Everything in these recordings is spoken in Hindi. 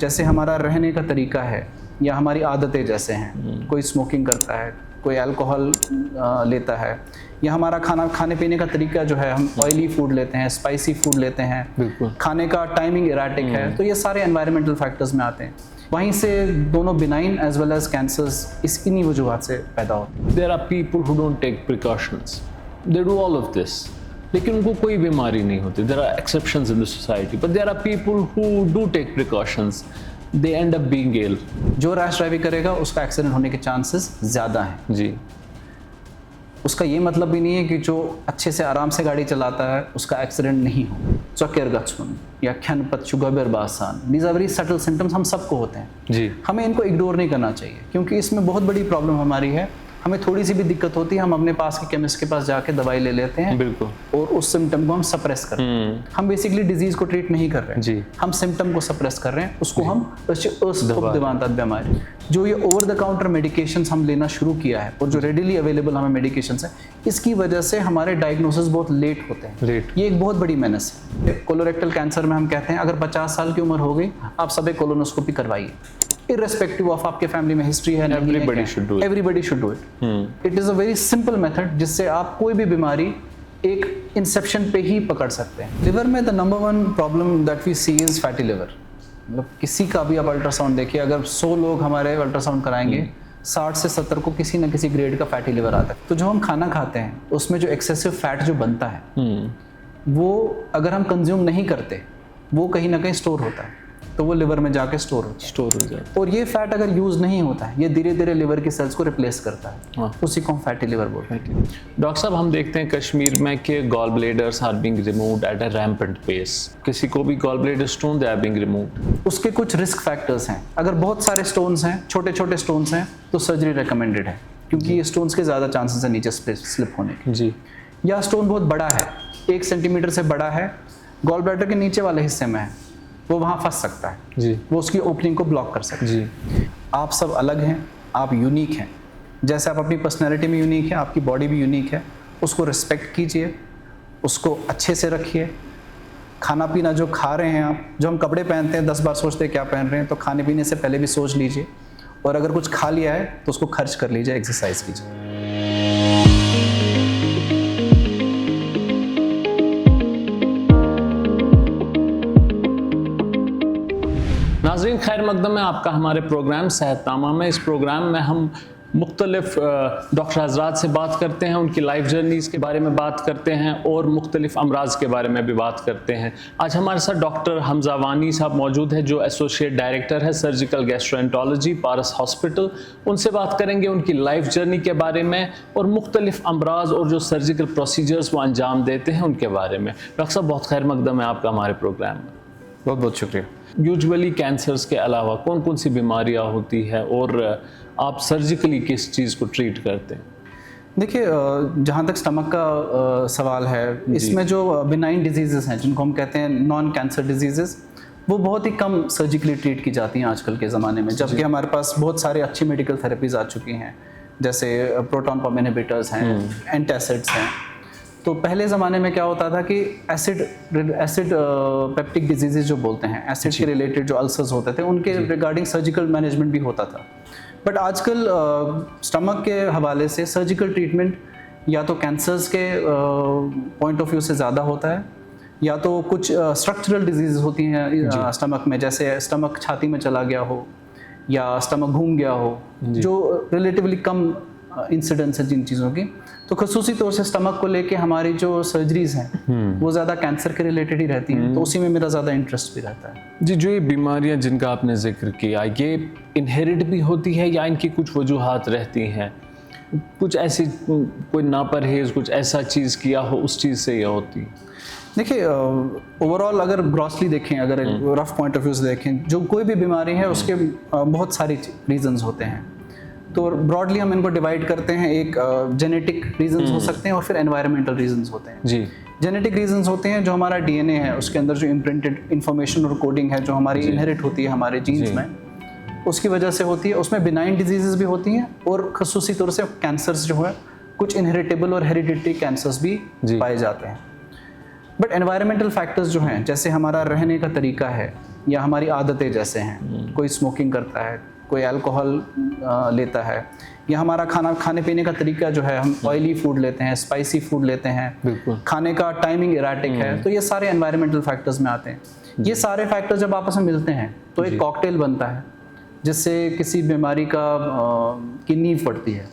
जैसे हमारा रहने का तरीका है या हमारी आदतें जैसे हैं, कोई स्मोकिंग करता है, कोई अल्कोहल लेता है, या हमारा खाने पीने का तरीका जो है, हम ऑयली फूड लेते हैं, स्पाइसी फूड लेते हैं, खाने का टाइमिंग इराटिक है, तो ये सारे एनवायरमेंटल फैक्टर्स में आते हैं। वहीं से दोनों benign as well as cancers इन्हीं वजूहत से पैदा होते हैं। There are people who don't take precautions, they do all of this, लेकिन उनको कोई बीमारी नहीं होती। There are exceptions in the society, but there are people who do take precautions, they end up being ill. जो रैश ड्राइविंग करेगा उसका एक्सीडेंट होने के चांसेस ज़्यादा हैं जी। उसका ये मतलब भी नहीं है कि जो अच्छे से आराम से गाड़ी चलाता है उसका एक्सीडेंट नहीं हो। चक्कर गच्छुन या खनपत शुगर बासान, these are very subtle symptoms, हम सबको होते हैं जी। हमें इनको इग्नोर नहीं करना चाहिए, क्योंकि इसमें बहुत बड़ी प्रॉब्लम हमारी है। हमें थोड़ी सी भी दिक्कत होती है, हम अपने पास के केमिस्ट के पास जाके दवाई ले लेते हैं, बिल्कुल, और उस सिम्टम को हम सप्रेस करते हैं। हम बेसिकली डिजीज को ट्रीट नहीं कर रहे हैं जी, हम सिम्टम को सप्रेस कर रहे हैं, उसको हम बीमारी, जो ये ओवर द काउंटर मेडिकेशंस हम लेना शुरू किया है और जो रेडिली अवेलेबल हमें मेडिकेशंस है, इसकी वजह से हमारे डायग्नोसिस बहुत लेट होते हैं। ये एक बहुत बड़ी मेनस है। कोलोरेक्टल कैंसर में हम कहते हैं अगर 50 साल की उम्र हो गई, आप सब एक कोलोनोस्कोपी करवाइए, irrespective of आपके फैमिली में हिस्ट्री है, everybody should do it. Everybody should do it. It is a very simple method जिससे आप कोई भी बीमारी एक इंसेप्शन पे ही पकड़ सकते हैं। लिवर में the number one problem that we see is fatty liver. मतलब किसी का भी आप अल्ट्रासाउंड देखिए, अगर 100 लोग हमारे अल्ट्रासाउंड कराएंगे, 60 से 70 को किसी न किसी ग्रेड का फैटी लिवर आता है। तो जो हम खाना खाते हैं उसमें जो एक्सेसिव फैट जो बनता है, वो अगर हम कंज्यूम नहीं करते, वो कहीं ना कहीं स्टोर होता है, तो वो लिवर में जाके स्टोर हो जाता है। और ये फैट अगर यूज नहीं होता है, ये धीरे धीरे लिवर की सेल्स को रिप्लेस करता है, उसी को हम फैटी लिवर बोलते हैं। डॉक्टर साहब, हम देखते हैं कश्मीर में कि gall bladders are being removed at a rampant pace. किसी को भी gall bladder stone they are being removed. उसके कुछ रिस्क फैक्टर्स हैं। अगर बहुत सारे स्टोन्स हैं, छोटे छोटे स्टोन्स हैं, तो सर्जरी रिकमेंडेड है, क्योंकि ये स्टोन्स के ज़्यादा चांसेस है नीचे स्लिप होने के। जी। या स्टोन बहुत बड़ा है, 1 सेंटीमीटर से बड़ा है, गॉल ब्लैडर के नीचे वाले हिस्से में है, वो वहाँ फंस सकता है जी, वो उसकी ओपनिंग को ब्लॉक कर सकता है जी। आप सब अलग हैं, आप यूनिक हैं। जैसे आप अपनी पर्सनैलिटी में यूनिक है, आपकी बॉडी भी यूनिक है, उसको रिस्पेक्ट कीजिए, उसको अच्छे से रखिए। खाना पीना जो खा रहे हैं आप, जो हम कपड़े पहनते हैं 10 बार सोचते हैं क्या पहन रहे हैं, तो खाने पीने से पहले भी सोच लीजिए, और अगर कुछ खा लिया है तो उसको खर्च कर लीजिए, एक्सरसाइज कीजिए। नाज़रीन, खैर मकदम है आपका हमारे प्रोग्राम सेहतनामा में। इस प्रोग्राम में हम मुख्तलिफ डॉक्टर हज़रात से बात करते हैं, उनकी लाइफ जर्नीज़ के बारे में बात करते हैं और मुख्तलिफ अमराज के बारे में भी बात करते हैं। आज हमारे साथ डॉक्टर हमजा वानी साहब मौजूद है, जो एसोसिएट डायरेक्टर है सर्जिकल गैस्ट्रोएंटरोलॉजी पारस हॉस्पिटल। उनसे बात करेंगे उनकी लाइफ जर्नी के बारे में और मुख्तलिफ अमराज और जो सर्जिकल प्रोसीजर्स वो अंजाम देते हैं उनके बारे में। डॉक्टर साहब, बहुत खैर मकदम है आपका हमारे प्रोग्राम में। बहुत बहुत शुक्रिया। यूजुअली कैंसर्स के अलावा कौन कौन सी बीमारियां होती है और आप सर्जिकली किस चीज़ को ट्रीट करते हैं? देखिए, जहाँ तक स्टमक का सवाल है, इसमें जो बिनाइन डिजीज़ेस हैं, जिनको हम कहते हैं नॉन कैंसर डिजीज़ेस, वो बहुत ही कम सर्जिकली ट्रीट की जाती हैं आजकल के ज़माने में, जबकि हमारे पास बहुत सारे अच्छी मेडिकल थेरेपीज़ आ चुकी हैं, जैसे प्रोटॉन पंप इनहिबिटर्स हैं, एंटासिड्स हैं। तो पहले ज़माने में क्या होता था कि एसिड पेप्टिक डिजीज़ेस जो बोलते हैं, एसिड के रिलेटेड जो अल्सर्स होते थे, उनके रिगार्डिंग सर्जिकल मैनेजमेंट भी होता था। बट आजकल स्टमक के हवाले से सर्जिकल ट्रीटमेंट या तो कैंसर्स के पॉइंट ऑफ व्यू से ज़्यादा होता है, या तो कुछ स्ट्रक्चरल डिजीज़ होती हैं स्टमक में, जैसे स्टमक छाती में चला गया हो या स्टमक घूम गया हो, जो रिलेटिवली कम इंसिडेंस है जिन चीज़ों की। तो खसूसी तौर से स्टमक को लेके हमारी जो सर्जरीज हैं वो ज़्यादा कैंसर के रिलेटेड ही रहती हैं, तो उसी में मेरा ज़्यादा इंटरेस्ट भी रहता है। जी, जो ये बीमारियां जिनका आपने जिक्र किया, ये इनहेरिट भी होती है या इनकी कुछ वजूहात रहती हैं? कुछ ऐसी कोई नापरहेज, कुछ ऐसा चीज़ किया हो उस चीज़ से यह होती है? देखिए, ओवरऑल अगर ग्रॉसली देखें, अगर रफ पॉइंट ऑफ व्यू से देखें, जो कोई भी बीमारी है उसके बहुत सारी रीजंस होते हैं। तो ब्रॉडली हम इनको डिवाइड करते हैं, एक जेनेटिक रीजंस हो सकते हैं और फिर एनवायरमेंटल रीजंस होते हैं। जी। जेनेटिक रीजंस होते हैं जो हमारा डीएनए है, उसके अंदर जो इम्प्रिंटेड इंफॉर्मेशन और कोडिंग है जो हमारी इनहेरिट होती है हमारे जीन्स में, उसकी वजह से होती है। उसमें बिनाइन डिजीजेस भी होती हैं और खसूसी तौर से कैंसर्स जो है, कुछ इनहेरिटेबल और हेरिडिटरी कैंसर्स भी पाए जाते हैं। बट एनवायरमेंटल फैक्टर्स जो हैं, जैसे हमारा रहने का तरीका है या हमारी आदतें जैसे हैं, कोई स्मोकिंग करता है, कोई अल्कोहल लेता है, या हमारा खाने पीने का तरीका जो है, हम ऑयली फूड लेते हैं, स्पाइसी फूड लेते हैं, बिल्कुल खाने का टाइमिंग इराटिक है, तो ये सारे एनवायरमेंटल फैक्टर्स में आते हैं। ये सारे फैक्टर्स जब आपस में मिलते हैं तो एक कॉकटेल बनता है जिससे किसी बीमारी की नींव पड़ती है।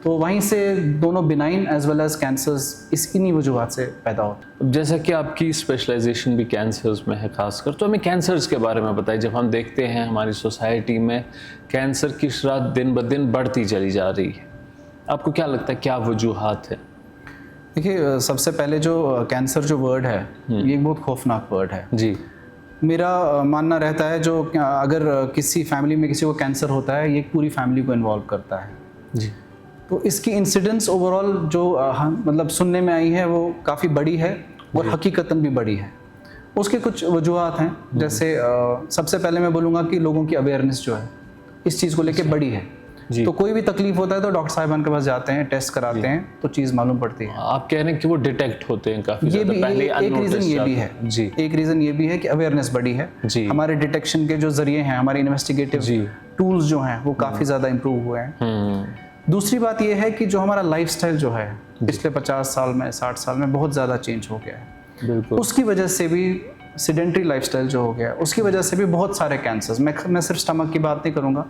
तो वहीं से दोनों benign as well as cancers इन्हीं वजूहत से पैदा होते हैं। अब जैसा कि आपकी स्पेशलाइजेशन भी कैंसर्स में है खासकर, तो हमें कैंसर्स के बारे में बताइए। जब हम देखते हैं हमारी सोसाइटी में कैंसर की शरह दिन ब दिन बढ़ती चली जा रही है, आपको क्या लगता है क्या वजूहात है? देखिए, सबसे पहले जो कैंसर जो वर्ड है ये एक बहुत खौफनाक वर्ड है जी। मेरा मानना रहता है जो अगर किसी फैमिली में किसी को कैंसर होता है, ये पूरी फैमिली को इन्वॉल्व करता है जी। तो इसकी इंसिडेंस ओवरऑल जो मतलब सुनने में आई है वो काफ़ी बड़ी है और हकीकतन भी बड़ी है। उसके कुछ वजूहात हैं, जैसे सबसे पहले मैं बोलूँगा कि लोगों की अवेयरनेस जो है इस चीज़ को लेके बड़ी है। तो कोई भी तकलीफ होता है तो डॉक्टर साहिबान के पास जाते हैं, टेस्ट कराते हैं, तो चीज़ मालूम पड़ती है। आप कह रहे हैं कि वो डिटेक्ट होते हैं काफ़ी ये भी पहले एक रीज़न ये भी है जी। एक रीज़न ये भी है कि अवेयरनेस बड़ी है जी। हमारे डिटेक्शन के जो जरिए हैं, हमारे इन्वेस्टिगेटिव टूल्स जो हैं वो काफ़ी ज़्यादा इम्प्रूव हुए हैं। दूसरी बात ये है कि जो हमारा लाइफस्टाइल जो है पिछले 50 साल में 60 साल में बहुत ज़्यादा चेंज हो गया है। बिल्कुल। उसकी वजह से भी सेडेंट्री लाइफस्टाइल जो हो गया है उसकी वजह से भी बहुत सारे कैंसर्स, मैं सिर्फ स्टमक की बात नहीं करूँगा,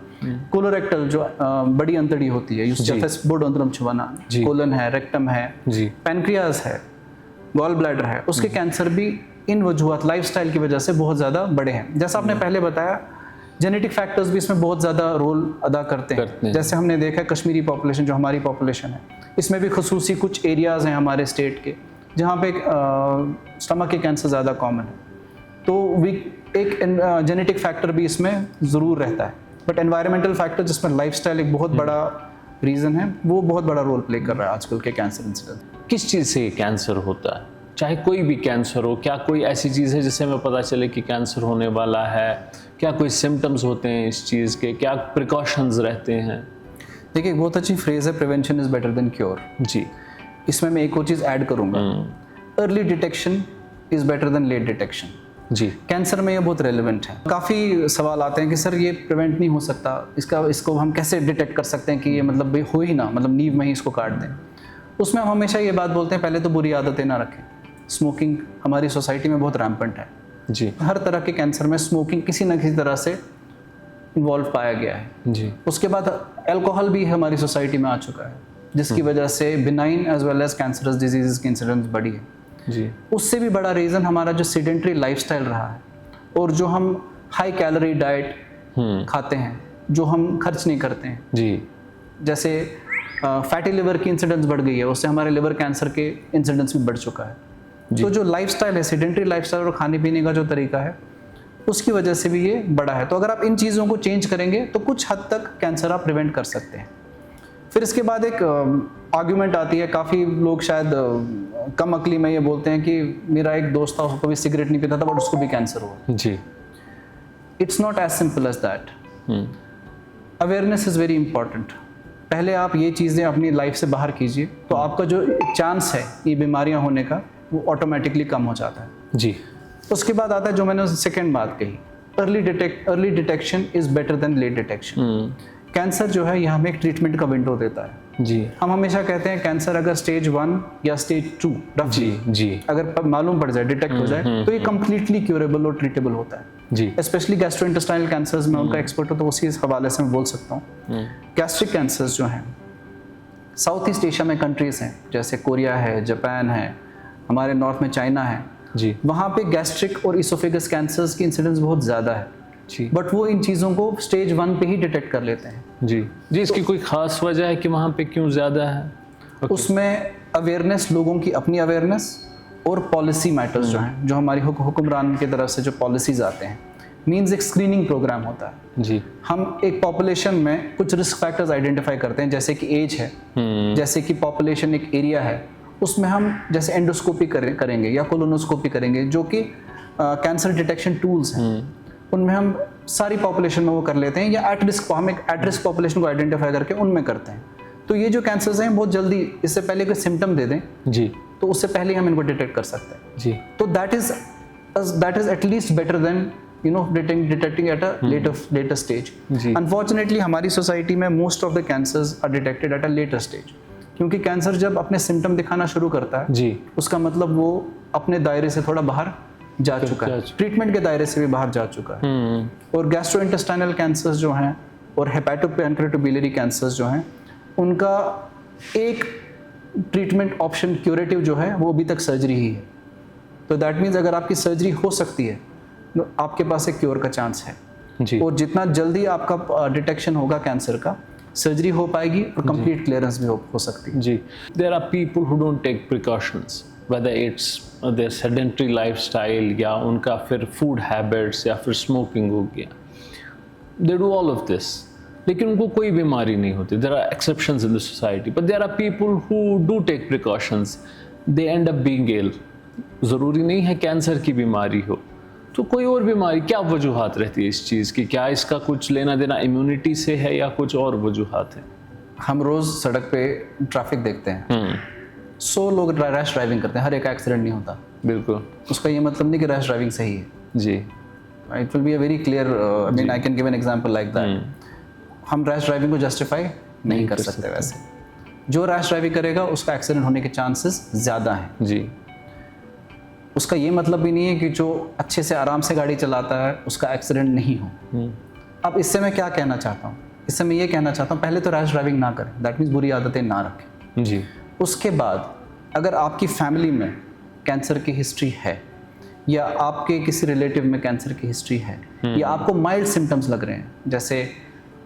कोलोरेक्टल जो बड़ी अंतड़ी होती है, कोलन है, रेक्टम है, पैनक्रियाज है, गॉल ब्लैडर है, उसके कैंसर भी इन वजूहत लाइफस्टाइल की वजह से बहुत ज़्यादा बड़े हैं। जैसा आपने पहले बताया, जेनेटिक फैक्टर्स भी इसमें बहुत ज़्यादा रोल अदा करते हैं। जैसे हमने देखा कश्मीरी पॉपुलेशन जो हमारी पॉपुलेशन है, इसमें भी खसूसी कुछ एरियाज़ हैं हमारे स्टेट के जहाँ पे स्टमक के कैंसर ज़्यादा कॉमन है। तो एक जेनेटिक फैक्टर भी इसमें ज़रूर रहता है, बट एनवायरमेंटल फैक्टर जिसमें लाइफस्टाइल एक बहुत बड़ा रीज़न है, वो बहुत बड़ा रोल प्ले कर रहा है आजकल के कैंसर इंसिडेंट। किस चीज़ से कैंसर होता है, चाहे कोई भी कैंसर हो? क्या कोई ऐसी चीज़ है जिससे हमें पता चले कि कैंसर होने वाला है? क्या कोई सिम्टम्स होते हैं इस चीज़ के? क्या प्रिकॉशंस रहते हैं? देखिए, बहुत अच्छी फ्रेज़ है, prevention is better than cure. जी। इसमें मैं एक और चीज़ ऐड करूँगा, early detection is better than late detection. जी। कैंसर में ये बहुत रेलेवेंट है। काफ़ी सवाल आते हैं कि सर ये प्रिवेंट नहीं हो सकता, इसको हम कैसे डिटेक्ट कर सकते हैं कि ये मतलब भाई हो ही ना, मतलब नींव में ही इसको काट दें। उसमें हम हमेशा ये बात बोलते हैं, पहले तो बुरी आदतें ना रखें। स्मोकिंग हमारी सोसाइटी में बहुत रैम्पेंट है जी। हर तरह के कैंसर में स्मोकिंग किसी न किसी तरह से इन्वॉल्व पाया गया है जी। उसके बाद अल्कोहल भी हमारी सोसाइटी में आ चुका है, जिसकी वजह से benign as well as cancerous disease की इंसिडेंस बढ़ी है जी। उससे भी बड़ा रीज़न हमारा जो सेडेंट्री लाइफस्टाइल रहा है और जो हम हाई कैलोरी डाइट खाते हैं, जो हम खर्च नहीं करते हैं जी। जैसे फैटी लिवर की इंसिडेंस बढ़ गई है, उससे हमारे लिवर कैंसर के इंसिडेंस भी बढ़ चुका है। तो जो लाइफस्टाइल है, सेडेंट्री लाइफस्टाइल और खाने पीने का जो तरीका है, उसकी वजह से भी ये बड़ा है। तो अगर आप इन चीज़ों को चेंज करेंगे तो कुछ हद तक कैंसर आप प्रिवेंट कर सकते हैं। फिर इसके बाद एक आर्ग्यूमेंट आती है, काफ़ी लोग शायद कम अकली में ये बोलते हैं कि मेरा एक दोस्त था, उसको कभी सिगरेट नहीं पीता था बट उसको भी कैंसर हुआ। जी। It's not as simple as that. Awareness is very important. पहले आप ये चीज़ें अपनी लाइफ से बाहर कीजिए तो आपका जो चांस है ये बीमारियां होने का वो ऑटोमेटिकली कम हो जाता है। जी। उसके बाद आता है जो मैंने सेकेंड बात कही, early detection is better than late detection. Cancer जो है यह हमें एक ट्रीटमेंट का विंडो देता है। जी। हम हमेशा कहते हैं कैंसर अगर स्टेज 1 या स्टेज 2 जी। जी। अगर मालूम पड़ जाए, डिटेक्ट हो जाए, तो ये कम्प्लीटली क्यूरेबल और ट्रीटेबल होता है। जी। स्पेशली गैस्ट्रोइंटेस्टाइनल कैंसर्स में उनका एक्सपर्ट हो तो उसी हवाले से मैं बोल सकता हूँ। गैस्ट्रिक कैंसर्स जो हैं, साउथ ईस्ट एशिया में कंट्रीज़ हैं जैसे कोरिया है, जापान है, हमारे नॉर्थ में चाइना है जी। वहाँ पे गैस्ट्रिक और इसोफेगस कैंसर्स की इंसिडेंस बहुत ज़्यादा है जी। बट वो इन चीज़ों को स्टेज 1 पे ही डिटेक्ट कर लेते हैं। जी जी। इसकी कोई ख़ास वजह है कि वहाँ पे क्यों ज़्यादा है? उसमें अवेयरनेस, लोगों की अपनी अवेयरनेस और पॉलिसी मैटर्स जो हैं, जो हमारी हुक्मरान की तरफ से जो पॉलिसीज़ आते हैं, मीन्स एक स्क्रीनिंग प्रोग्राम होता है। जी। हम एक पॉपुलेशन में कुछ रिस्क फैक्टर्स आइडेंटिफाई करते हैं, जैसे कि एज है, जैसे कि पॉपुलेशन एक एरिया है, उसमें हम जैसे एंडोस्कोपी करेंगे या कोलोनोस्कोपी करेंगे, जो कि कैंसर डिटेक्शन टूल्स हैं, उनमें हम सारी पॉपुलेशन में वो कर लेते हैं, या एट रिस्क पॉपुलेशन को आइडेंटिफाई करके उनमें करते हैं। तो ये जो कैंसर्स हैं बहुत जल्दी, इससे पहले कोई सिम्टम दे दें जी, तो उससे पहले हम इनको डिटेक्ट कर सकते हैं। जी। तो that is at least better than detecting at a later stage. जी. अनफॉर्चुनेटली हमारी सोसाइटी में most of the cancers are detected at a later stage, क्योंकि कैंसर जब अपने सिम्टम दिखाना शुरू करता है जी. उसका मतलब वो अपने दायरे से थोड़ा बाहर जा चुका है, ट्रीटमेंट के दायरे से भी बाहर जा चुका है. और गैस्ट्रोइंटेस्टाइनल कैंसर्स जो हैं और हेपेटोपैनक्रेटियोबिलियरी कैंसर्स जो हैं, उनका एक ट्रीटमेंट ऑप्शन क्यूरेटिव जो है वो अभी तक सर्जरी ही है. तो दैट मीन्स अगर आपकी सर्जरी हो सकती है तो आपके पास एक क्योर का चांस है. जी. और जितना जल्दी आपका डिटेक्शन होगा कैंसर का, सर्जरी हो पाएगी और कंप्लीट क्लियरेंस भी हो सकती है. जी. There are people who don't take precautions, whether it's their sedentary lifestyle या उनका फिर फूड हैबिट्स या फिर स्मोकिंग हो गया. They do all of this, लेकिन उनको कोई बीमारी नहीं होती. There are exceptions in the society, but there are people who do take precautions, they end up being ill. ज़रूरी नहीं है कैंसर की बीमारी हो, तो कोई और बीमारी. क्या वजूहात रहती है इस चीज़ की? क्या इसका कुछ लेना देना इम्यूनिटी से है या कुछ और वजूहात है? हम रोज़ सड़क पे ट्रैफिक देखते हैं, 100 लोग रैश ड्राइविंग करते हैं, हर एक का एक्सीडेंट नहीं होता. बिल्कुल. उसका ये मतलब नहीं कि रैश ड्राइविंग सही है. जी. It will be a very clear, I mean I can give an example like that. हम रैश ड्राइविंग को जस्टिफाई नहीं कर सकते. वैसे जो रैश ड्राइविंग करेगा उसका एक्सीडेंट होने के चांसेस ज़्यादा हैं. जी. उसका ये मतलब भी नहीं है कि जो अच्छे से आराम से गाड़ी चलाता है उसका एक्सीडेंट नहीं हो. अब इससे मैं क्या कहना चाहता हूँ? इससे मैं ये कहना चाहता हूँ, पहले तो रैश ड्राइविंग ना करें, दैट मीन्स बुरी आदतें ना रखें. जी. उसके बाद अगर आपकी फैमिली में कैंसर की हिस्ट्री है या आपके किसी रिलेटिव में कैंसर की हिस्ट्री है या आपको माइल्ड सिम्टम्स लग रहे हैं, जैसे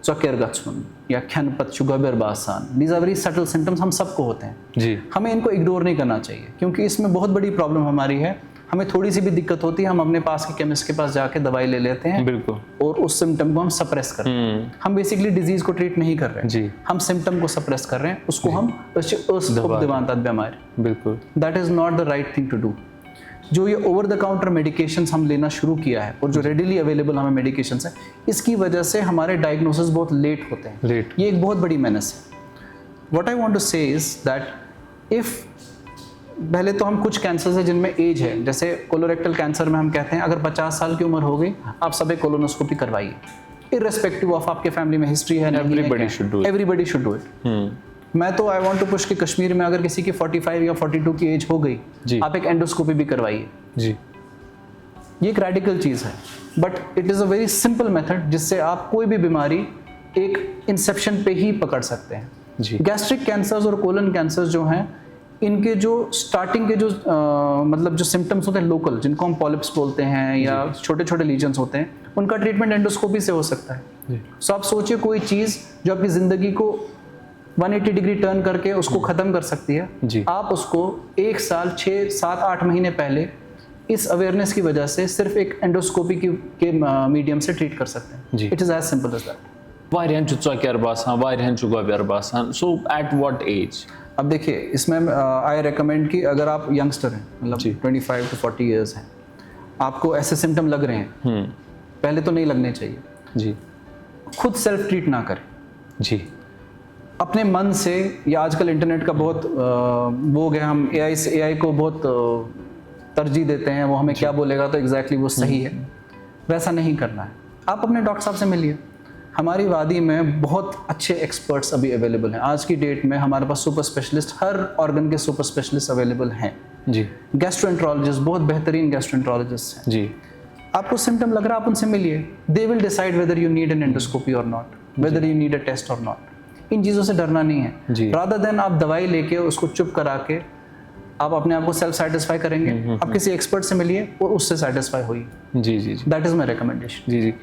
चौकेर गच्छुन या खनपत शुगर बासान, these are very subtle symptoms, हम सबको होते हैं. जी. हमें इनको इग्नोर नहीं करना चाहिए, क्योंकि इसमें बहुत बड़ी प्रॉब्लम हमारी है. हमें थोड़ी सी भी दिक्कत होती है, हम अपने पास के केमिस्ट के पास जाके दवाई ले लेते हैं. बिल्कुल. और उस सिम्टम को हम सप्रेस करते हैं. हम बेसिकली डिजीज को ट्रीट नहीं कर रहे हैं. जी. हम सिम्टम को सप्रेस कर रहे हैं, उसको हम बीमारी. बिल्कुल. That is not the right thing to do. जो ये ओवर द काउंटर मेडिकेशंस हम लेना शुरू किया है और जो रेडिली अवेलेबल हमें मेडिकेशंस है, इसकी वजह से हमारे डायग्नोसिस बहुत लेट होते हैं. लेट. ये एक बहुत बड़ी मेनस है. व्हाट आई वांट टू से इज दैट इफ पहले तो हम कुछ कैंसर्स है जिनमें एज है, जैसे कोलोरेक्टल कैंसर में हम कहते हैं अगर 50 साल की उम्र हो गई आप सब एक कोलोनोस्कोपी करवाइए, इररेस्पेक्टिव ऑफ आपके फैमिली में हिस्ट्री है. Everybody should do it. मैं तो आई वांट टू पुश कि कश्मीर में अगर किसी की 45 या 42 की एज हो गई, आप एक एंडोस्कोपी भी करवाइए. जी. ये एक रेडिकल चीज़ है, but it is a very simple method जिससे आप कोई भी बीमारी एक इंसेप्शन पे ही पकड़ सकते हैं. जी. गैस्ट्रिक कैंसर्स और कोलन कैंसर्स जो हैं, इनके जो स्टार्टिंग के जो मतलब जो सिम्टम्स होते हैं लोकल, जिनको हम पॉलिप्स बोलते हैं या छोटे छोटे लीजन्स होते हैं, उनका ट्रीटमेंट एंडोस्कोपी से हो सकता है. सो आप सोचिए कोई चीज़ जो आपकी ज़िंदगी को 180 डिग्री टर्न करके उसको ख़त्म कर सकती है, जी. आप उसको 1 साल 6, 7, 8 महीने पहले इस अवेयरनेस की वजह से सिर्फ एक एंडोस्कोपी के मीडियम से ट्रीट कर सकते हैं. It is as simple as that. वारियन चुच्चा बासान, वारियन चुगा बासान. So at what age? अब देखिए, इसमें आई रिकमेंड कि अगर आप यंगस्टर हैं, मतलब 25 to 40 ईयर्स हैं, आपको ऐसे सिम्टम लग रहे हैं, पहले तो नहीं लगने चाहिए. जी. खुद सेल्फ ट्रीट ना करें. जी. अपने मन से, या आजकल इंटरनेट का बहुत वो गया, हम AI को बहुत तरजीह देते हैं, वो हमें क्या बोलेगा तो एग्जैक्टली वो सही है, वैसा नहीं करना है. आप अपने डॉक्टर साहब से मिलिए. हमारी वादी में बहुत अच्छे एक्सपर्ट्स अभी अवेलेबल हैं. आज की डेट में हमारे पास सुपर स्पेशलिस्ट, हर ऑर्गन के सुपर स्पेशलिस्ट अवेलेबल हैं. जी. गैस्ट्रोएंट्रोलॉजिस्ट, बहुत बेहतरीन गैस्ट्रोएंट्रोलॉजिस्ट हैं. जी. आपको सिम्टम लग रहा है, आप उनसे मिलिए. They will decide whether you need an endoscopy और not, whether you need a test और नॉट. इन चीज़ों से डरना नहीं है. रादर देन आप दवाई लेके उसको चुप करा के आप अपने आप को सेल्फ सेटिस्फाई करेंगे, आप किसी एक्सपर्ट से मिलिए और उससे सेटिस्फाई होइए. जी. जी. That is my recommendation. जी. जी.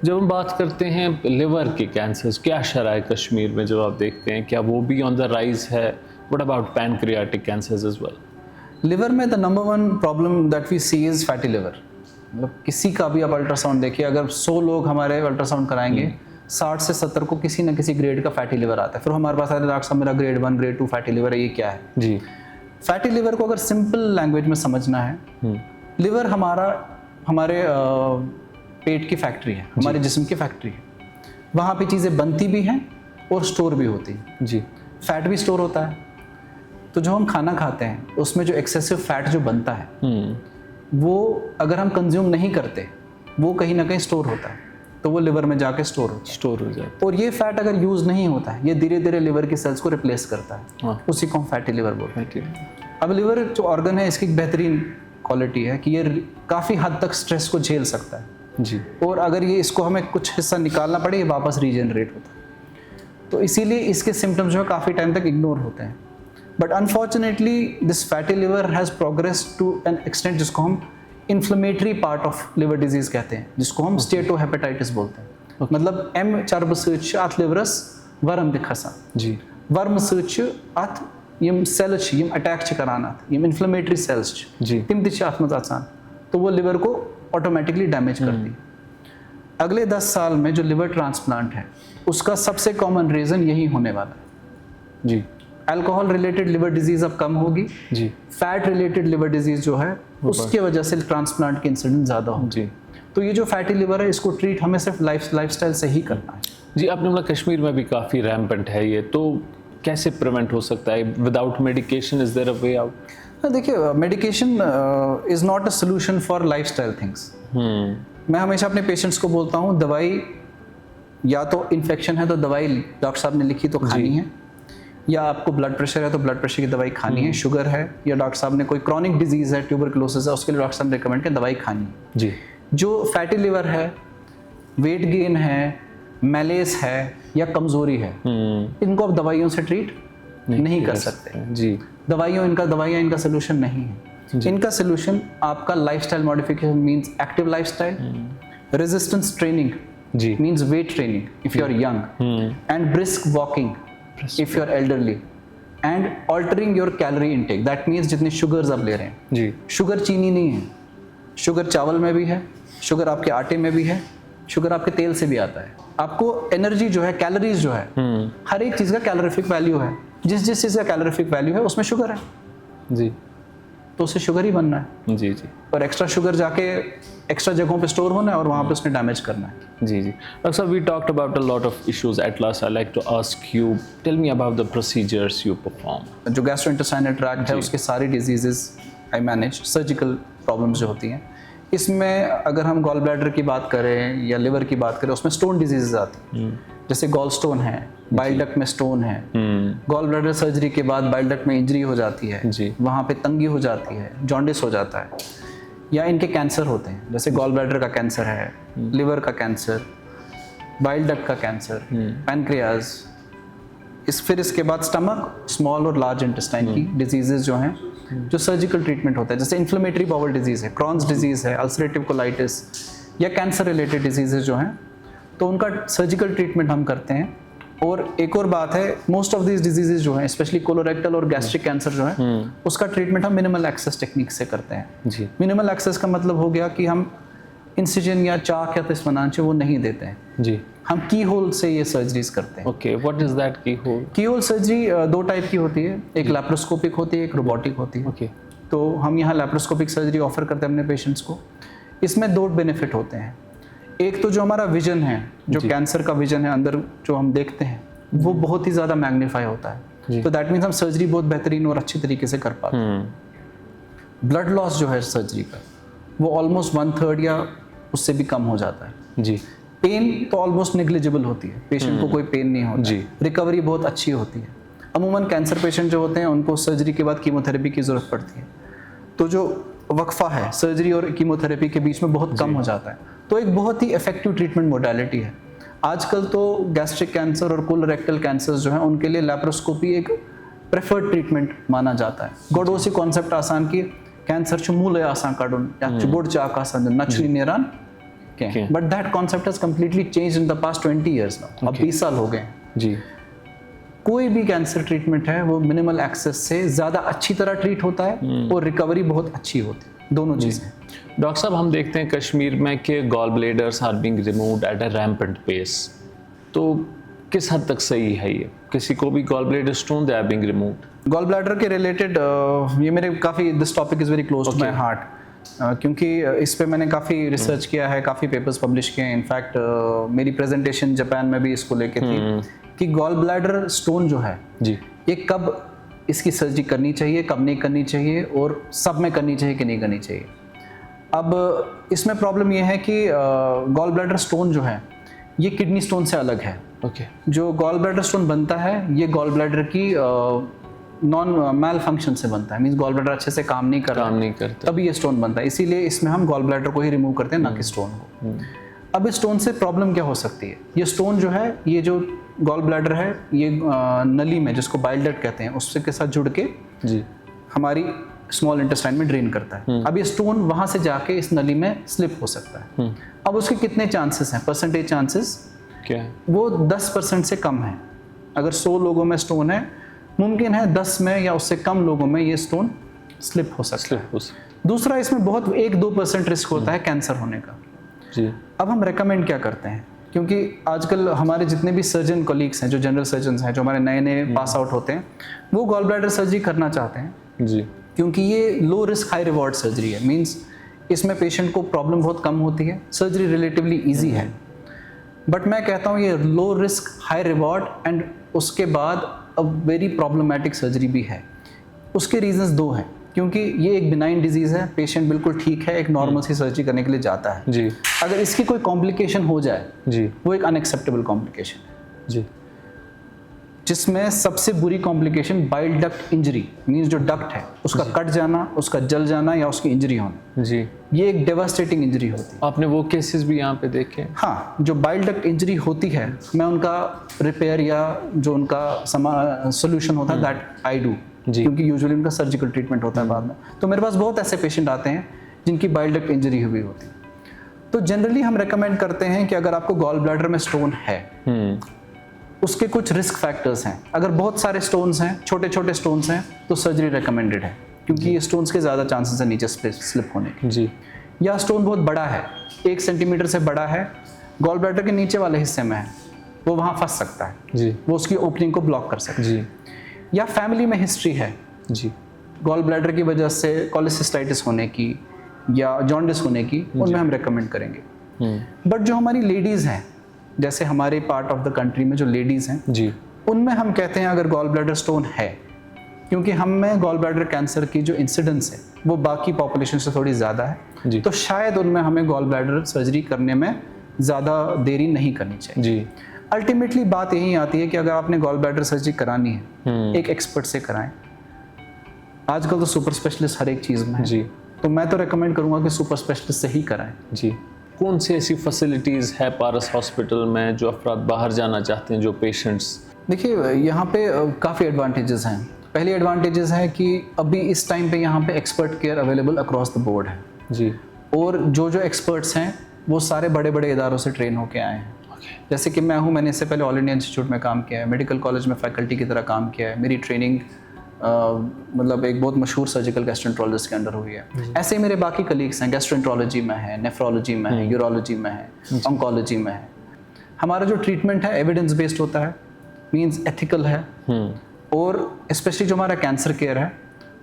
जब हम बात करते हैं लिवर के कैंसर्स, क्या शरह है कश्मीर में जब आप देखते हैं, क्या वो भी ऑन द राइज है? What about pancreatic cancers as well? Liver में the number 1 problem that we see is fatty liver. मतलब किसी का भी आप अल्ट्रासाउंड देखिए, अगर 100 लोग हमारे अल्ट्रासाउंड कराएंगे, 60 से 70 को किसी न किसी ग्रेड का फैटी लिवर आता है. फिर हमारे पास डॉक्टर साहब मेरा ग्रेड 1 ग्रेड 2 फैटी लिवर है, ये क्या है? जी. फैटी लिवर को अगर सिंपल लैंग्वेज में समझना है, लिवर हमारे पेट की फैक्ट्री है, हमारे जिस्म की फैक्ट्री है. वहाँ पे चीज़ें बनती भी हैं और स्टोर भी होती हैं. जी. फैट भी स्टोर होता है. तो जो हम खाना खाते हैं उसमें जो एक्सेसिव फैट जो बनता है, वो अगर हम कंज्यूम नहीं करते वो कहीं ना कहीं स्टोर होता है, तो वो लिवर में जाके स्टोर होता स्टोर हो जाए। है। और ये फैट अगर यूज़ नहीं होता है, ये धीरे धीरे लिवर की सेल्स को रिप्लेस करता है, हाँ। उसी को हम फैटी लिवर बोलते हैं। ठीक है। अब लिवर जो ऑर्गन है, इसकी एक बेहतरीन क्वालिटी है कि ये काफ़ी हद तक स्ट्रेस को झेल सकता है, जी। और अगर ये इसको हमें कुछ हिस्सा निकालना पड़े, ये वापस रीजनरेट होता है। तो इसीलिए इसके सिम्टम्स जो है काफ़ी टाइम तक इग्नोर होते हैं। But unfortunately this fatty liver has progress to an extent जिसको हम inflammatory part of liver disease कहते हैं, जिसको हम स्टेटोहेपेटाइटिस बोलते हैं। मतलब एम चर्ब सच अथ लिवरस वर्म तक खसान, जी। वर्म सच अथ यम सेल्स यम अटैक करान अथ यम इन्फ्लेमेटरी सेल्स जी। तिम तथ अथ मज आसान, तो वो लिवर को ऑटोमेटिकली डैमेज करती है। अगले 10 साल में जो लिवर ट्रांसप्लांट है, उसका सबसे कॉमन रीज़न यही होने वाला है। जी। अल्कोहल रिलेटेड लिवर डिजीज़ अब कम होगी, जी। फैट रिलेटेड लिवर डिजीज़ जो है उसके वजह से ट्रांसप्लांट के इंसिडेंट ज़्यादा होंगे। जी। तो ये जो फैटी लिवर है, इसको ट्रीट हमें सिर्फ लाइफस्टाइल से ही करना है। जी, आपने बोला कश्मीर में भी काफ़ी रैम्पेंट है ये, तो कैसे प्रिवेंट हो सकता है? Without medication is there a way out? देखिए, medication is not a solution for lifestyle things. मैं हमेशा अपने पेशेंट्स को बोलता हूँ, दवाई या तो इन्फेक्शन है तो दवाई डॉक्टर साहब ने लिखी तो खानी है, या आपको ब्लड प्रेशर है तो ब्लड प्रेशर की दवाई खानी है, शुगर है या डॉक्टर साहब ने कोई क्रॉनिक डिजीज़ है, ट्यूबरकुलोसिस है, उसके लिए डॉक्टर साहब ने रिकमेंड किया दवाई खानी है। जी। जो फैटी लिवर है, वेट गेन है, मैलेस है या कमज़ोरी है, इनको आप दवाइयों से ट्रीट नहीं कर सकते। जी। दवाइयाँ इनका सोल्यूशन नहीं है। इनका सोल्यूशन आपका lifestyle modification means active lifestyle, resistance training जी। means weight training if you are young, and brisk walking if you are elderly, and altering your calorie intake. That means जितनी sugars आप ले रहे हैं, जी। शुगर चीनी नहीं है, शुगर चावल में भी है, शुगर आपके आटे में भी है, शुगर आपके तेल से भी आता है। आपको एनर्जी जो है, कैलोरीज जो है, हर एक चीज़ का कैलोरीफिक वैल्यू है। जिस चीज़ का कैलोरीफिक वैल्यू है उसमें शुगर है, जी। तो उसे शुगर ही बनना है। जी। जी। और एक्स्ट्रा शुगर जाके एक्स्ट्रा जगहों पे स्टोर होना है और वहाँ पे उसने डैमेज करना है। जी। जी। डॉक्टर साहब, we talked about a lot of issues. At last I like to ask you, tell me about the procedures you perform. जो गैस्ट्रोइंटेस्टाइनल ट्रैक्ट है, उसके सारी diseases I manage, surgical problems जो होती हैं। इसमें अगर हम गॉल ब्लैडर की बात करें या लिवर की बात करें, उसमें स्टोन डिजीजेज आती हैं, जैसे गॉल स्टोन है, बाइल डक्ट में स्टोन है, गॉल ब्लैडर सर्जरी के बाद बाइल डक्ट में इंजरी हो जाती है, वहाँ पे तंगी हो जाती है, जॉन्डिस हो जाता है, या इनके कैंसर होते हैं, जैसे गॉल ब्लैडर का कैंसर है, लिवर का कैंसर, बाइल डक्ट का कैंसर, पैनक्रियाज। फिर इसके बाद स्टमक, स्मॉल और लार्ज इंटेस्टाइन की डिजीजेज जो हैं, जो सर्जिकल ट्रीटमेंट होता है, जैसे इन्फ्लेमेटरी बाउल डिजीज़ है, क्रॉन्स डिजीज़ है, अल्सरेटिव कोलाइटिस या कैंसर रिलेटेड डिजीजेज जो हैं, तो उनका सर्जिकल ट्रीटमेंट हम करते हैं। और एक और बात है, मोस्ट ऑफ दीज डिजीजेज जो हैं, स्पेशली कोलोरेक्टल और गैस्ट्रिक कैंसर जो है, उसका ट्रीटमेंट हम मिनिमल एक्सेस टेक्निक से करते हैं। जी। मिनिमल एक्सेस का मतलब हो गया कि हम इंसिजन या चाक या तिस्मनांचे वो नहीं देते हैं, जी। हम की होल से ये सर्जरीज करते हैं। ओके, व्हाट इज दैट की होल? की होल सर्जरी 2 टाइप की होती है, एक लैप्रोस्कोपिक होती है, एक रोबोटिक होती है। ओके। तो हम यहाँ लैप्रोस्कोपिक सर्जरी ऑफर करते हैं अपने पेशेंट्स को। इसमें 2 बेनिफिट होते हैं। एक तो जो हमारा विजन है, जो कैंसर का विजन है अंदर जो हम देखते हैं, वो बहुत ही ज़्यादा मैग्नीफाई होता है, तो दैट मीन्स हम सर्जरी बहुत बेहतरीन और अच्छी तरीके से कर पाते हैं। ब्लड लॉस जो है सर्जरी का, वो ऑलमोस्ट 1/3 या उससे भी कम हो जाता है। जी। पेन तो ऑलमोस्ट नेग्लिजिबल होती है, पेशेंट को कोई पेन नहीं होता। जी। रिकवरी बहुत अच्छी होती है। अमूमन कैंसर पेशेंट जो होते हैं, उनको सर्जरी के बाद कीमोथेरेपी की ज़रूरत पड़ती है, तो जो वक्फा है सर्जरी और कीमोथेरेपी के बीच में बहुत कम हो जाता है। तो एक बहुत ही इफेक्टिव ट्रीटमेंट मोडालिटी है। आजकल तो गैस्ट्रिक कैंसर और कोलोरेक्टल कैंसर्स जो हैं, उनके लिए लैप्रोस्कोपी एक प्रेफर्ड ट्रीटमेंट माना जाता है। गोडोसी कॉन्सेप्ट आसान की कैंसर च मूल आसान काढून या चुबोड चाक आसान नचली नेरान के, but that concept has completely changed in the past 20 years now. अब 20 साल हो गए हैं। जी। कोई भी कैंसर ट्रीटमेंट है वो मिनिमल एक्सेस से ज़्यादा अच्छी तरह ट्रीट होता है और रिकवरी बहुत अच्छी होती है, दोनों चीज़ें। डॉक्टर साहब, हम देखते हैं कश्मीर में कि gall bladders are being removed at a rampant pace, तो किस हद तक सही है ये? किसी को भी gall bladder stone they are being removed? Gall bladder के रिलेटेड ये मेरे काफ़ी, this topic is very close to my heart, क्योंकि इस पे मैंने काफ़ी रिसर्च किया है, काफ़ी पेपर्स पब्लिश किए हैं। इनफैक्ट मेरी प्रेजेंटेशन जापान में भी इसको लेके थी कि गॉल ब्लैडर स्टोन जो है, जी, ये कब इसकी सर्जरी करनी चाहिए, कब नहीं करनी चाहिए, और सब में करनी चाहिए कि नहीं करनी चाहिए। अब इसमें प्रॉब्लम ये है कि गॉल ब्लैडर स्टोन जो है ये किडनी स्टोन से अलग है। ओके। जो गॉल ब्लैडर स्टोन बनता है ये गॉल ब्लैडर की नॉन मैल फंक्शन से बनता है, मींस गॉल ब्लैडर अच्छे से काम नहीं करता तभी ये स्टोन बनता है, इसीलिए इसमें हम गॉल ब्लैडर को ही रिमूव करते हैं, ना कि स्टोन को। अब इस स्टोन से प्रॉब्लम क्या हो सकती है, ये स्टोन जो है, ये जो गॉल ब्लैडर है ये नली में जिसको बाइल डक्ट कहते हैं उससे के साथ जुड़ के जी हमारी स्मॉल इंटेस्टाइन में ड्रेन करता है। अब ये स्टोन वहां से जाके इस नली में स्लिप हो सकता है। अब उसके कितने चांसेस हैं, परसेंटेज चांसेस क्या है? वो 10% से कम है। अगर 100 लोगों में स्टोन है, मुमकिन है 10 में या उससे कम लोगों में ये स्टोन स्लिप हो सकता है। दूसरा, इसमें बहुत 1-2% रिस्क होता है कैंसर होने का। जी। अब हम रेकमेंड क्या करते हैं, क्योंकि आजकल हमारे जितने भी सर्जन कोलीग्स हैं, जो जनरल सर्जन हैं, जो हमारे नए नए पास आउट होते हैं, वो गॉल ब्लैडर सर्जरी करना चाहते हैं जी, क्योंकि ये low risk high reward surgery है। मींस इसमें पेशेंट को प्रॉब्लम बहुत कम होती है, सर्जरी रिलेटिवली इजी है। बट मैं कहता हूँ ये low risk high reward and उसके बाद अब वेरी प्रॉब्लमैटिक सर्जरी भी है। उसके रीजंस 2 हैं, क्योंकि ये एक बिनाइन डिजीज़ है, पेशेंट बिल्कुल ठीक है, एक नॉर्मल सी सर्जरी करने के लिए जाता है जी। अगर इसकी कोई कॉम्प्लिकेशन हो जाए जी, वो एक अनएक्सेप्टेबल कॉम्प्लिकेशन है, जी, जिसमें सबसे बुरी complication bile duct injury, means जो डक्ट है उसका कट जाना, उसका जल जाना या उसकी इंजरी होना। जी। ये एक डेवास्टेटिंग इंजरी होती है। आपने वो केसेस भी यहाँ पे देखे? हाँ, जो बाइल डक्ट इंजरी होती है मैं उनका रिपेयर या जो उनका सोल्यूशन होता है दैट आई डू, क्योंकि यूजुअली उनका सर्जिकल ट्रीटमेंट होता है बाद में। तो मेरे पास बहुत ऐसे पेशेंट आते हैं जिनकी बाइल डक्ट इंजरी हुई होती है। तो जनरली हम रेकमेंड करते हैं कि अगर आपको गॉल ब्लैडर में स्टोन है, उसके कुछ रिस्क फैक्टर्स हैं। अगर बहुत सारे स्टोन्स हैं, छोटे छोटे स्टोन्स हैं, तो सर्जरी रेकमेंडेड है, क्योंकि ये स्टोन्स के ज़्यादा चांसेस है नीचे स्लिप होने के। जी। या स्टोन बहुत बड़ा है, 1 सेंटीमीटर से बड़ा है, गॉल ब्लैडर के नीचे वाले हिस्से में है, वो वहाँ फंस सकता है जी, वो उसकी ओपनिंग को ब्लॉक कर सकता है। जी। या फैमिली में हिस्ट्री है जी, गॉल ब्लैडर की वजह से कोलेसिस्टाइटिस होने की या जॉन्डिस होने की, उनमें हम रेकमेंड करेंगे। बट जो हमारी लेडीज़ हैं, जैसे हमारे पार्ट ऑफ द कंट्री में जो लेडीज़ हैं जी, उनमें हम कहते हैं अगर गॉल ब्लैडर स्टोन है, क्योंकि हम में गॉल ब्लैडर कैंसर की जो इंसिडेंस है वो बाकी पॉपुलेशन से थोड़ी ज़्यादा है, जी। तो शायद उनमें हमें गॉल ब्लैडर सर्जरी करने में ज़्यादा देरी नहीं करनी चाहिए। जी। अल्टीमेटली बात यही आती है कि अगर आपने गॉल ब्लैडर सर्जरी करानी है, एक एक्सपर्ट से कराएं। आजकल तो सुपर स्पेशलिस्ट हर एक चीज़ में है, जी। तो मैं तो रेकमेंड करूँगा कि सुपर स्पेशलिस्ट से ही कराएं। जी। कौन सी ऐसी फैसिलिटीज़ है पारस हॉस्पिटल में जो अफराद बाहर जाना चाहते हैं, जो पेशेंट्स? देखिए, यहाँ पे काफ़ी एडवांटेजेस हैं। पहली एडवांटेजेस है कि अभी इस टाइम पे यहाँ पे expert care available across the board है। जी। और जो जो एक्सपर्ट्स हैं वो सारे बड़े बड़े इदारों से ट्रेन होके आए हैं। जैसे कि मैं हूँ, मैंने इससे पहले ऑल इंडिया इंस्टीट्यूट में काम किया है, मेडिकल कॉलेज में फैकल्टी की तरह काम किया है, मेरी ट्रेनिंग मतलब एक बहुत मशहूर सर्जिकल गैस्ट्रोएंटरोलॉजिस्ट के अंडर हुई है। ऐसे ही मेरे बाकी कलीग्स हैं, गैस्ट्रोएंटरोलॉजी में है, नेफ्रोलॉजी में है, यूरोलॉजी में है, ऑन्कोलॉजी में है। हमारा जो ट्रीटमेंट है एविडेंस बेस्ड होता है, मींस एथिकल है, और स्पेशली जो हमारा कैंसर केयर है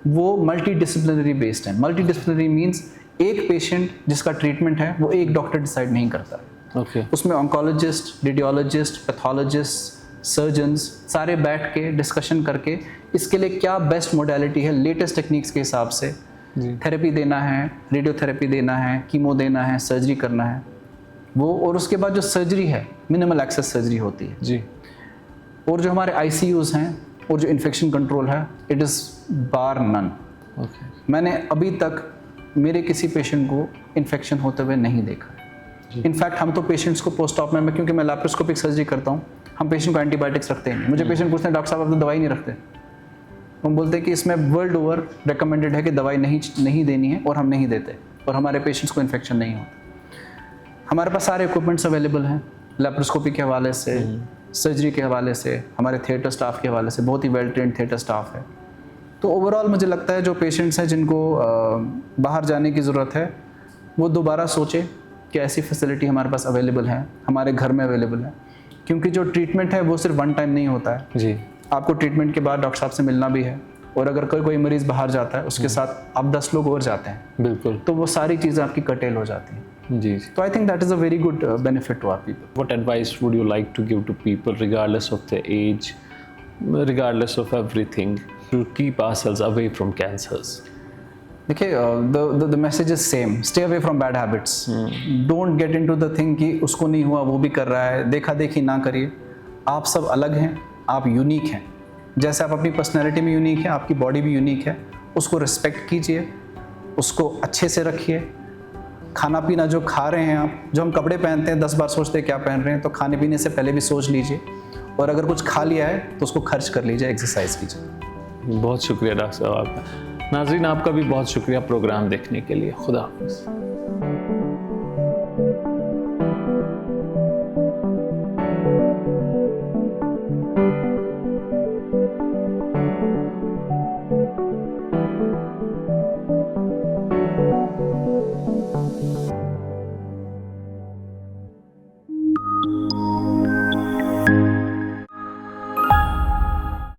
वो मल्टी डिसिप्लिनरी बेस्ड है। मल्टी डिसिप्लिनरी मीन्स एक पेशेंट जिसका ट्रीटमेंट है वो एक डॉक्टर डिसाइड नहीं करता। उसमें ऑन्कोलॉजिस्ट, रेडियोलॉजिस्ट, पैथोलॉजिस्ट, सर्जन्स सारे बैठ के डिस्कशन करके इसके लिए क्या बेस्ट मोडालिटी है, लेटेस्ट टेक्निक्स के हिसाब से थेरेपी देना है, रेडियोथेरेपी देना है, कीमो देना है, सर्जरी करना है वो। और उसके बाद जो सर्जरी है मिनिमल एक्सेस सर्जरी होती है जी। और जो हमारे ICUs हैं और जो इन्फेक्शन कंट्रोल है, इट इज़ बार नन। मैंने अभी तक मेरे किसी पेशेंट को इन्फेक्शन होते हुए नहीं देखा। इनफैक्ट हम तो पेशेंट्स को पोस्ट ऑप में, क्योंकि मैं लैप्रोस्कोपिक सर्जरी करता हूँ, हम पेशेंट को एंटीबायोटिक्स रखते हैं। मुझे पेशेंट पूछते हैं डॉक्टर साहब आप तो दवाई नहीं रखते। हम बोलते हैं कि इसमें वर्ल्ड ओवर रिकमेंडेड है कि दवाई नहीं देनी है, और हम नहीं देते, और हमारे पेशेंट्स को इन्फेक्शन नहीं होता। हमारे पास सारे इक्विपमेंट्स अवेलेबल हैं, लैप्रोस्कोपी के हवाले से, सर्जरी के हवाले से, हमारे थिएटर स्टाफ के हवाले से, बहुत ही वेल ट्रेंड थिएटर स्टाफ है। तो ओवरऑल मुझे लगता है जो पेशेंट्स हैं जिनको बाहर जाने की ज़रूरत है वो दोबारा सोचें कि ऐसी फैसिलिटी हमारे पास अवेलेबल है, हमारे घर में अवेलेबल है। क्योंकि जो ट्रीटमेंट है वो सिर्फ वन टाइम नहीं होता है जी। आपको ट्रीटमेंट के बाद डॉक्टर साहब से मिलना भी है, और अगर कोई मरीज़ बाहर जाता है उसके साथ आप 10 लोग और जाते हैं, बिल्कुल, तो वो सारी चीज़ें आपकी कर्टेल हो जाती हैं जी। तो I think that is a very good benefit to our people. What advice would you like to give to people regardless of the age, regardless of everything, to keep ourselves away from cancers? देखिए, the message is same, stay away from bad habits, don't get into the thing कि उसको नहीं हुआ वो भी कर रहा है, देखा देखी ना करिए। आप सब अलग हैं, आप यूनिक हैं। जैसे आप अपनी पर्सनैलिटी में यूनिक हैं, आपकी बॉडी भी यूनिक है। उसको रिस्पेक्ट कीजिए, उसको अच्छे से रखिए। खाना पीना जो खा रहे हैं आप, जो हम कपड़े पहनते हैं 10 बार सोचते हैं क्या पहन रहे हैं, तो खाने पीने से पहले भी सोच लीजिए। और अगर कुछ खा लिया है तो उसको खर्च कर लीजिए, एक्सरसाइज कीजिए। बहुत शुक्रिया डॉक्टर साहब आपका। नाज़रीन, आपका भी बहुत शुक्रिया प्रोग्राम देखने के लिए। खुदा हाफ़िज़।